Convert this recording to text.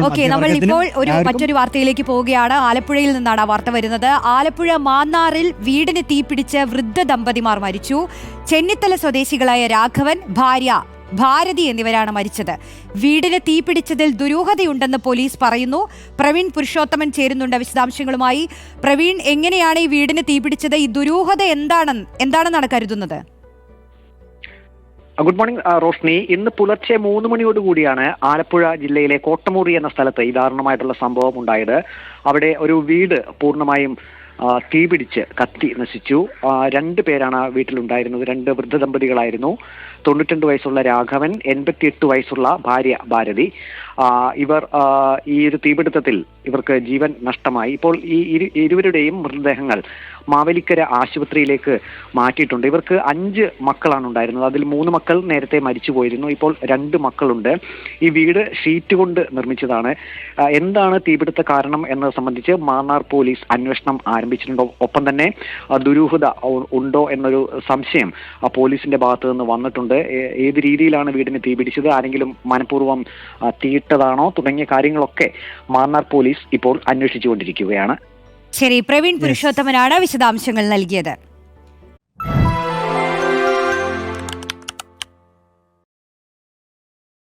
Okay, നമ്മൾ ഇപ്പോൾ മറ്റൊരു വാർത്തയിലേക്ക് പോവുകയാണ്. ആലപ്പുഴയിൽ നിന്നാണ് ആ വാർത്ത വരുന്നത്. ആലപ്പുഴ മാന്നാറിൽ വീടിന് തീപിടിച്ച് വൃദ്ധ ദമ്പതിമാർ മരിച്ചു. ചെന്നിത്തല സ്വദേശികളായ രാഘവൻ, ഭാര്യ ഭാരതി എന്നിവരാണ് മരിച്ചത്. വീടിന് തീപിടിച്ചതിൽ ദുരൂഹതയുണ്ടെന്ന് പോലീസ് പറയുന്നു. പ്രവീൺ പുരുഷോത്തമൻ ചേരുന്നുണ്ട് വിശദാംശങ്ങളുമായി. പ്രവീൺ, എങ്ങനെയാണ് ഈ വീടിന് തീപിടിച്ചത്? ഈ ദുരൂഹത എന്താണെന്നാണ് കരുതുന്നത്? Good morning Roshni. ഇന്ന് പുലർച്ചെ 3 മണിയോടുകൂടിയാണ് ആലപ്പുഴ ജില്ലയിലെ കോട്ടമുറി എന്ന സ്ഥലത്ത് ഈ ദാരുണമായിട്ടുള്ള സംഭവം ഉണ്ടായത്. അവിടെ ഒരു വീട് പൂർണ്ണമായും തീപിടിച്ച് കത്തി നശിച്ചു. 2 പേരാണ് വീട്ടിലുണ്ടായിരുന്നത്. 2 വൃദ്ധ ദമ്പതികളായിരുന്നു. 92 വയസ്സുള്ള രാഘവൻ, 88 വയസ്സുള്ള ഭാര്യ ഭാരതി. ഇവർ ഈ ഒരു തീപിടുത്തത്തിൽ ഇവർക്ക് ജീവൻ നഷ്ടമായി. ഇപ്പോൾ ഈ ഇരുവരുടെയും മൃതദേഹങ്ങൾ മാവേലിക്കര ആശുപത്രിയിലേക്ക് മാറ്റിയിട്ടുണ്ട്. ഇവർക്ക് 5 മക്കളാണ് ഉണ്ടായിരുന്നത്. അതിൽ 3 മക്കൾ നേരത്തെ മരിച്ചു പോയിരുന്നു. ഇപ്പോൾ 2 മക്കളുണ്ട്. ഈ വീട് ഷീറ്റ് കൊണ്ട് നിർമ്മിച്ചതാണ്. എന്താണ് തീപിടുത്ത കാരണം എന്നത് സംബന്ധിച്ച് മാന്നാർ പോലീസ് അന്വേഷണം ആരംഭിച്ചിട്ടുണ്ട്. ഒപ്പം തന്നെ ദുരൂഹത ഉണ്ടോ എന്നൊരു സംശയം പോലീസിന്റെ ഭാഗത്തു നിന്ന് വന്നിട്ടുണ്ട്. ഏത് രീതിയിലാണ് വീടിന് തീപിടിച്ചത്, ആരെങ്കിലും മനഃപൂർവ്വം തീയിട്ടതാണോ തുടങ്ങിയ കാര്യങ്ങളൊക്കെ മാന്നാർ പോലീസ് ഇപ്പോൾ അന്വേഷിച്ചുകൊണ്ടിരിക്കുകയാണ്. ശരി, പ്രവീൺ പുരുഷോത്തമനാണ് വിശദാംശങ്ങൾ നൽകിയത്.